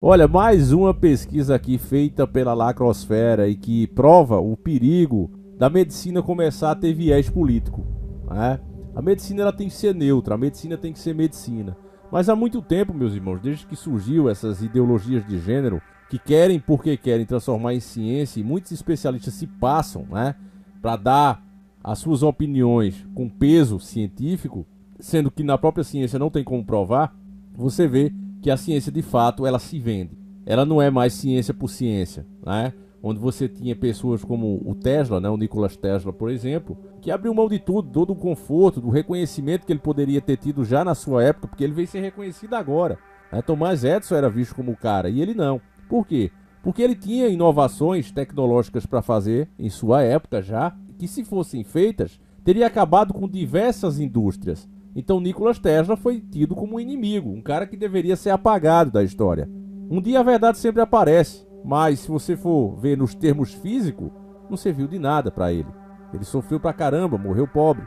Olha, mais uma pesquisa aqui feita pela Lacrosfera e que prova o perigo da medicina começar a ter viés político, né? A medicina ela tem que ser neutra, a medicina tem que ser medicina. Mas há muito tempo, meus irmãos, desde que surgiu essas ideologias de gênero que querem porque querem transformar em ciência, e muitos especialistas se passam, né, para dar as suas opiniões com peso científico, sendo que na própria ciência não tem como provar. Você vê que a ciência de fato ela se vende. Ela não é mais ciência por ciência, né? Onde você tinha pessoas como o Tesla, né, o Nikola Tesla, por exemplo, que abriu mão de tudo, todo o conforto, do reconhecimento que ele poderia ter tido já na sua época, porque ele veio ser reconhecido agora, né? Thomas Edison era visto como o cara e ele não. Por quê? Porque ele tinha inovações tecnológicas para fazer em sua época já, que se fossem feitas, teria acabado com diversas indústrias. Então Nikola Tesla foi tido como um inimigo, um cara que deveria ser apagado da história. Um dia a verdade sempre aparece, mas se você for ver nos termos físicos, não serviu de nada para ele. Ele sofreu pra caramba, morreu pobre.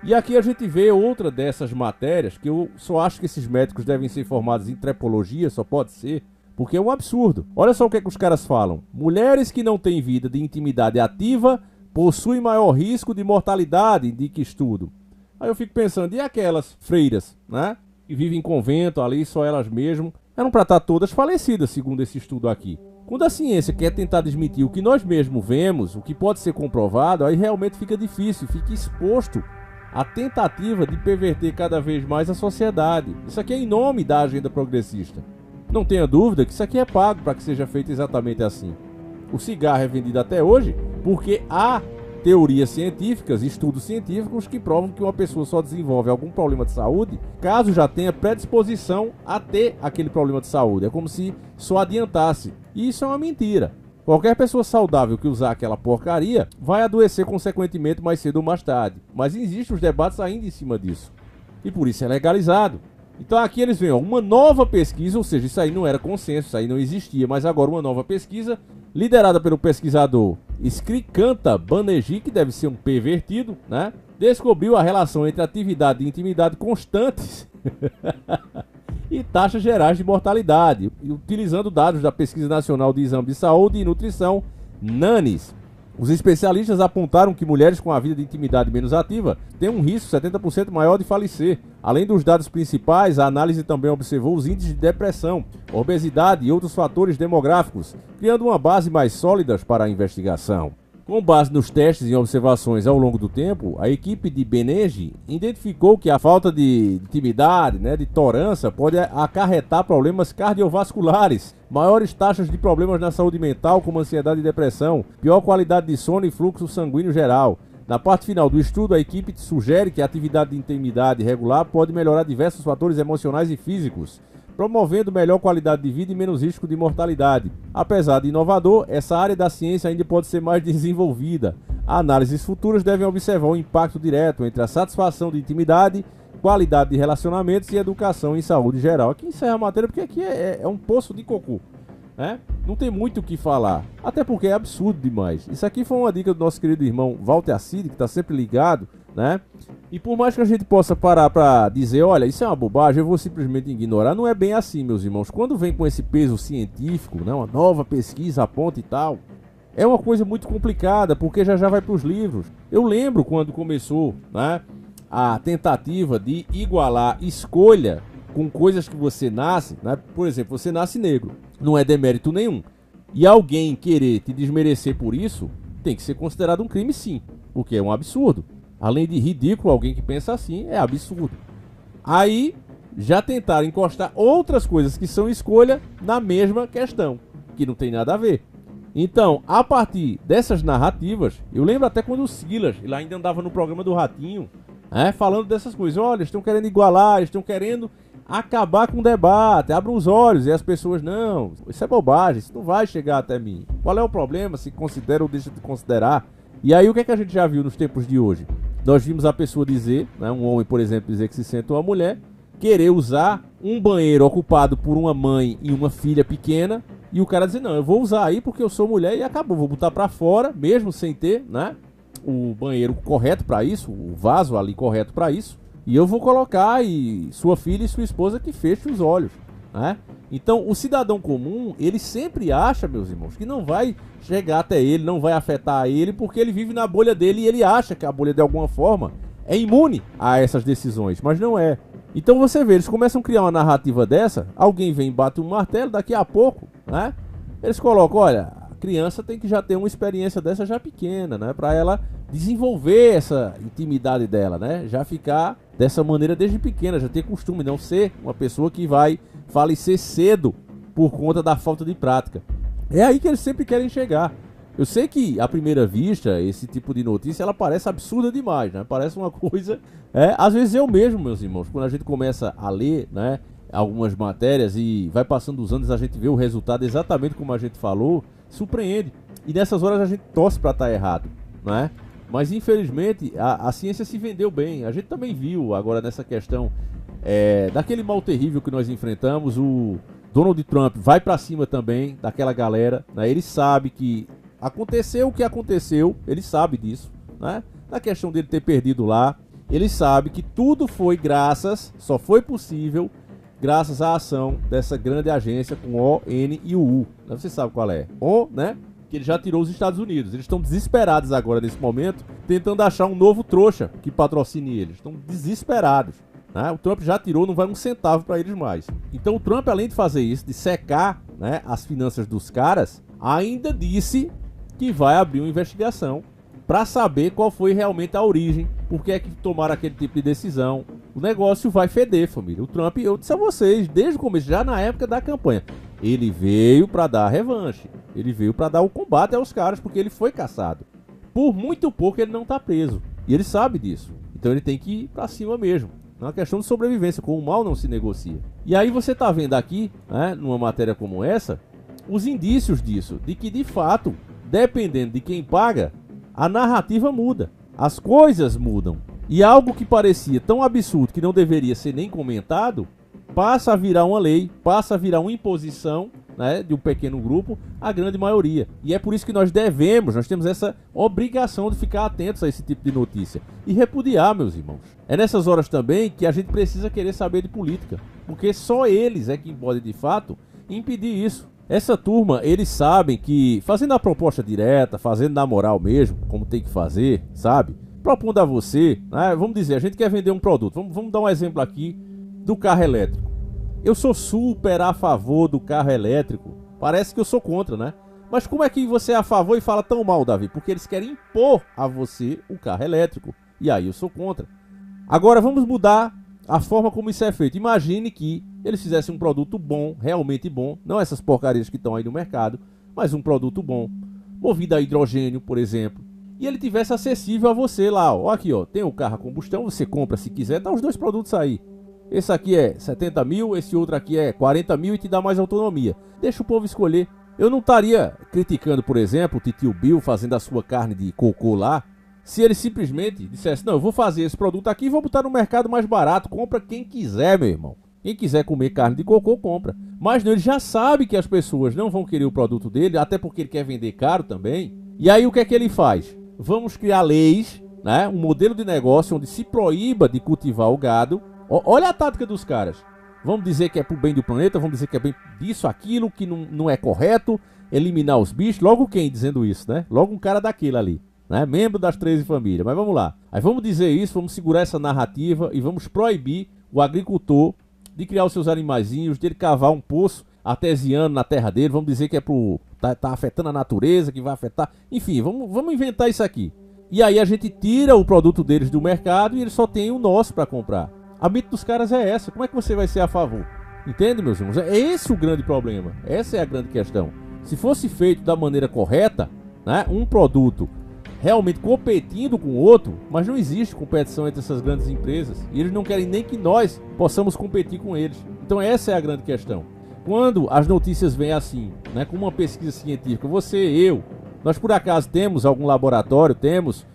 E aqui a gente vê outra dessas matérias que eu só acho que esses médicos devem ser formados em trepologia, só pode ser, porque é um absurdo. Olha só o que é que os caras falam. Mulheres que não têm vida de intimidade ativa possuem maior risco de mortalidade, indica estudo. Aí eu fico pensando, e aquelas freiras, né? Que vivem em convento ali, só elas mesmas, eram para estar todas falecidas, segundo esse estudo aqui. Quando a ciência quer tentar desmentir o que nós mesmos vemos, o que pode ser comprovado, aí realmente fica difícil, fica exposto à tentativa de perverter cada vez mais a sociedade. Isso aqui é em nome da agenda progressista. Não tenha dúvida que isso aqui é pago para que seja feito exatamente assim. O cigarro é vendido até hoje porque há teorias científicas, estudos científicos que provam que uma pessoa só desenvolve algum problema de saúde caso já tenha predisposição a ter aquele problema de saúde. É como se só adiantasse. E isso é uma mentira. Qualquer pessoa saudável que usar aquela porcaria vai adoecer consequentemente mais cedo ou mais tarde. Mas existem os debates ainda em cima disso. E por isso é legalizado. Então aqui eles veem uma nova pesquisa, ou seja, isso aí não era consenso, isso aí não existia, mas agora uma nova pesquisa, liderada pelo pesquisador Srikanta Banerjee, que deve ser um pervertido, né? Descobriu a relação entre atividade e intimidade constantes e taxas gerais de mortalidade, utilizando dados da Pesquisa Nacional de Exame de Saúde e Nutrição, NANES. Os especialistas apontaram que mulheres com a vida de intimidade menos ativa têm um risco 70% maior de falecer. Além dos dados principais, a análise também observou os índices de depressão, obesidade e outros fatores demográficos, criando uma base mais sólida para a investigação. Com base nos testes e observações ao longo do tempo, a equipe de Banerjee identificou que a falta de intimidade, de tolerância, pode acarretar problemas cardiovasculares, maiores taxas de problemas na saúde mental, como ansiedade e depressão, pior qualidade de sono e fluxo sanguíneo geral. Na parte final do estudo, a equipe sugere que a atividade de intimidade regular pode melhorar diversos fatores emocionais e físicos, promovendo melhor qualidade de vida e menos risco de mortalidade. Apesar de inovador, essa área da ciência ainda pode ser mais desenvolvida. Análises futuras devem observar o impacto direto entre a satisfação de intimidade, qualidade de relacionamentos e educação em saúde geral. Aqui encerra a matéria porque aqui é um poço de cocô, né? Não tem muito o que falar, até porque é absurdo demais. Isso aqui foi uma dica do nosso querido irmão Walter Assidi, que está sempre ligado, né? E por mais que a gente possa parar para dizer, olha, isso é uma bobagem, eu vou simplesmente ignorar, não é bem assim, meus irmãos. Quando vem com esse peso científico, né, uma nova pesquisa aponta e tal, é uma coisa muito complicada, porque já vai para os livros. Eu lembro quando começou, né, a tentativa de igualar escolha com coisas que você nasce, né? Por exemplo, você nasce negro, não é demérito nenhum. E alguém querer te desmerecer por isso, tem que ser considerado um crime sim, porque é um absurdo. Além de ridículo, alguém que pensa assim é absurdo. Aí já tentaram encostar outras coisas que são escolha na mesma questão, que não tem nada a ver. Então, a partir dessas narrativas, eu lembro até quando o Silas, ele ainda andava no programa do Ratinho, falando dessas coisas. Olha, eles estão querendo igualar, eles estão querendo acabar com o debate, abra os olhos. E as pessoas, não, isso é bobagem, isso não vai chegar até mim. Qual é o problema, se considera ou deixa de considerar? E aí o que é que a gente já viu nos tempos de hoje? Nós vimos a pessoa dizer, né, um homem, por exemplo, dizer que se sente uma mulher, querer usar um banheiro ocupado por uma mãe e uma filha pequena, e o cara dizer, não, eu vou usar aí porque eu sou mulher e acabou, vou botar pra fora, mesmo sem ter, né, o banheiro correto pra isso, o vaso ali correto pra isso, e eu vou colocar e sua filha e sua esposa que fechem os olhos, né? Então, o cidadão comum, ele sempre acha, meus irmãos, que não vai chegar até ele, não vai afetar ele, porque ele vive na bolha dele e ele acha que a bolha, de alguma forma, é imune a essas decisões, mas não é. Então você vê, eles começam a criar uma narrativa dessa, alguém vem e bate um martelo, daqui a pouco, né? Eles colocam, olha, a criança tem que já ter uma experiência dessa já pequena, né? Pra ela desenvolver essa intimidade dela, né? Já ficar dessa maneira desde pequena, já ter costume, não ser uma pessoa que vai falecer cedo por conta da falta de prática. É aí que eles sempre querem chegar. Eu sei que, à primeira vista, esse tipo de notícia, ela parece absurda demais, né? Parece uma coisa... às vezes eu mesmo, meus irmãos, quando a gente começa a ler, né, algumas matérias e vai passando os anos, a gente vê o resultado exatamente como a gente falou, surpreende. E nessas horas a gente torce para estar errado, né? Mas, infelizmente, a ciência se vendeu bem. A gente também viu agora nessa questão daquele mal terrível que nós enfrentamos, o Donald Trump vai para cima também daquela galera, né? Ele sabe que aconteceu o que aconteceu, ele sabe disso, né? Na questão dele ter perdido lá, ele sabe que tudo foi só foi possível graças à ação dessa grande agência com O, N e U. Você sabe qual é? O, né? Que ele já tirou os Estados Unidos. Eles estão desesperados agora nesse momento, tentando achar um novo trouxa que patrocine eles. Estão desesperados, né? O Trump já tirou, não vai um centavo para eles mais. Então o Trump, além de fazer isso, de secar, né, as finanças dos caras, ainda disse que vai abrir uma investigação para saber qual foi realmente a origem, por que é que tomaram aquele tipo de decisão. O negócio vai feder, família. O Trump, eu disse a vocês, desde o começo, já na época da campanha, ele veio para dar a revanche, ele veio para dar o combate aos caras, porque ele foi caçado. Por muito pouco ele não está preso, e ele sabe disso. Então ele tem que ir para cima mesmo. É uma questão de sobrevivência, com o mal não se negocia. E aí você está vendo aqui, né, numa matéria como essa, os indícios disso, de que de fato, dependendo de quem paga, a narrativa muda, as coisas mudam. E algo que parecia tão absurdo que não deveria ser nem comentado, passa a virar uma lei, passa a virar uma imposição, né, de um pequeno grupo, a grande maioria. E é por isso que nós temos essa obrigação de ficar atentos a esse tipo de notícia. E repudiar, meus irmãos. É nessas horas também que a gente precisa querer saber de política, porque só eles é quem pode, de fato, impedir isso. Essa turma, eles sabem que, fazendo a proposta direta, fazendo na moral mesmo, como tem que fazer, sabe? Propondo a você, né? Vamos dizer, a gente quer vender um produto. Vamos dar um exemplo aqui do carro elétrico. Eu sou super a favor do carro elétrico. Parece que eu sou contra, né? Mas como é que você é a favor e fala tão mal, Davi? Porque eles querem impor a você o carro elétrico. E aí eu sou contra. Agora vamos mudar a forma como isso é feito. Imagine que eles fizessem um produto bom, realmente bom, não essas porcarias que estão aí no mercado, mas um produto bom, movido a hidrogênio, por exemplo, e ele tivesse acessível a você lá, ó, aqui, ó, tem o carro a combustão, você compra se quiser, tá os dois produtos aí. Esse aqui é 70 mil, esse outro aqui é 40 mil e te dá mais autonomia. Deixa o povo escolher. Eu não estaria criticando, por exemplo, o titio Bill fazendo a sua carne de cocô lá, se ele simplesmente dissesse, não, eu vou fazer esse produto aqui e vou botar no mercado mais barato, compra quem quiser, meu irmão. Quem quiser comer carne de cocô, compra. Mas não, ele já sabe que as pessoas não vão querer o produto dele, até porque ele quer vender caro também. E aí o que é que ele faz? Vamos criar leis, né? Um modelo de negócio onde se proíba de cultivar o gado. Olha a tática dos caras. Vamos dizer que é pro bem do planeta, vamos dizer que é bem disso, aquilo, que não é correto, eliminar os bichos. Logo quem dizendo isso, né? Logo um cara daquele ali, né? Membro das 13 famílias. Mas vamos lá. Aí vamos dizer isso, vamos segurar essa narrativa e vamos proibir o agricultor de criar os seus animaizinhos, de ele cavar um poço artesiano na terra dele, vamos dizer que é pro... tá afetando a natureza, que vai afetar... Enfim, vamos inventar isso aqui. E aí a gente tira o produto deles do mercado e eles só tem o nosso para comprar. A mente dos caras é essa. Como é que você vai ser a favor? Entende, meus irmãos? É esse o grande problema. Essa é a grande questão. Se fosse feito da maneira correta, né, um produto realmente competindo com o outro, mas não existe competição entre essas grandes empresas e eles não querem nem que nós possamos competir com eles. Então essa é a grande questão. Quando as notícias vêm assim, né, com uma pesquisa científica, você, eu, nós por acaso temos algum laboratório, temos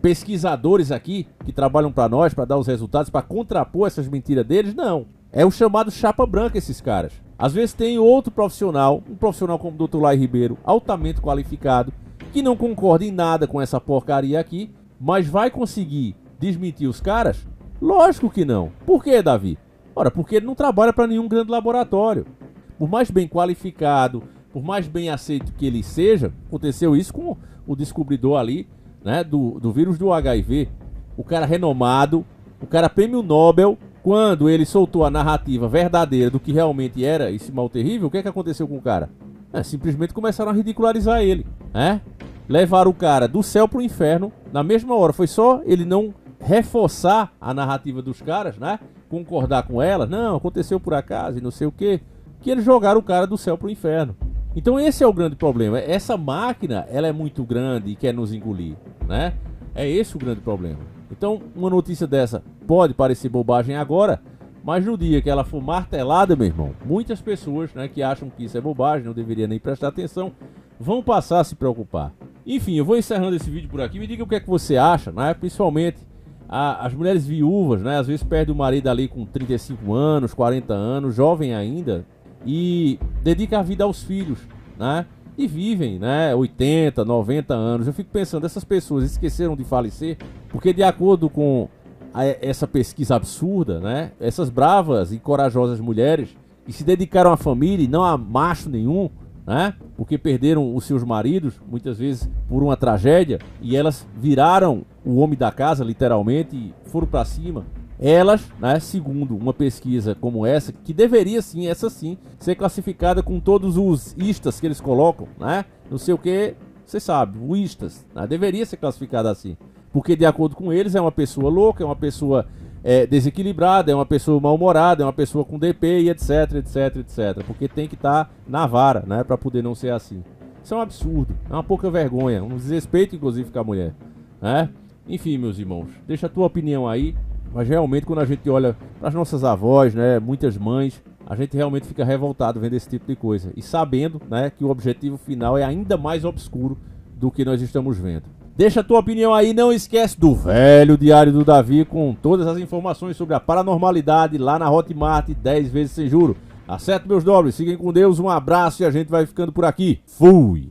pesquisadores aqui que trabalham para nós, para dar os resultados, para contrapor essas mentiras deles? Não. É o chamado chapa branca esses caras. Às vezes tem outro profissional, um profissional como o Dr. Lai Ribeiro, altamente qualificado, que não concorda em nada com essa porcaria aqui, mas vai conseguir desmentir os caras? Lógico que não. Por que, Davi? Ora, porque ele não trabalha para nenhum grande laboratório. por mais bem qualificado, por mais bem aceito que ele seja, aconteceu isso com o descobridor ali, né, do vírus do HIV. O cara renomado, o cara prêmio Nobel, quando ele soltou a narrativa verdadeira do que realmente era esse mal terrível, o que é que aconteceu com o cara? Simplesmente começaram a ridicularizar ele, né? Levaram o cara do céu pro inferno na mesma hora. Foi só ele não reforçar a narrativa dos caras, né? Concordar com ela, não, aconteceu por acaso e não sei o que eles jogaram o cara do céu pro inferno. Então esse é o grande problema. Essa máquina, ela é muito grande e quer nos engolir, né? É esse o grande problema. Então uma notícia dessa pode parecer bobagem agora, mas no dia que ela for martelada, meu irmão, muitas pessoas, né, que acham que isso é bobagem, não deveria nem prestar atenção, vão passar a se preocupar. Enfim, eu vou encerrando esse vídeo por aqui. Me diga o que é que você acha, né? Principalmente as mulheres viúvas, né? Às vezes perdem o marido ali com 35 anos, 40 anos, jovem ainda, e dedica a vida aos filhos, né? E vivem, né, 80, 90 anos. Eu fico pensando, essas pessoas esqueceram de falecer, porque de acordo com essa pesquisa absurda, né, essas bravas e corajosas mulheres que se dedicaram à família e não a macho nenhum, né, porque perderam os seus maridos, muitas vezes por uma tragédia, e elas viraram o homem da casa, literalmente, e foram pra cima. Elas, né, segundo uma pesquisa como essa, que deveria sim, essa sim, ser classificada com todos os istas que eles colocam, né? Não sei o que, você sabe, o istas, né? Deveria ser classificada assim. Porque de acordo com eles é uma pessoa louca, é uma pessoa desequilibrada, é uma pessoa mal-humorada, é uma pessoa com DP e etc, etc, etc. Porque tem que estar na vara, né, pra poder não ser assim. Isso é um absurdo, é uma pouca vergonha, um desrespeito inclusive com a mulher, né? Enfim, meus irmãos, deixa a tua opinião aí. Mas realmente quando a gente olha para as nossas avós, né, muitas mães, a gente realmente fica revoltado vendo esse tipo de coisa. E sabendo, né, que o objetivo final é ainda mais obscuro do que nós estamos vendo. Deixa a tua opinião aí, não esquece do velho Diário do Davi com todas as informações sobre a paranormalidade lá na Hotmart 10 vezes sem juro. Acerto, meus nobres, fiquem com Deus, um abraço e a gente vai ficando por aqui. Fui!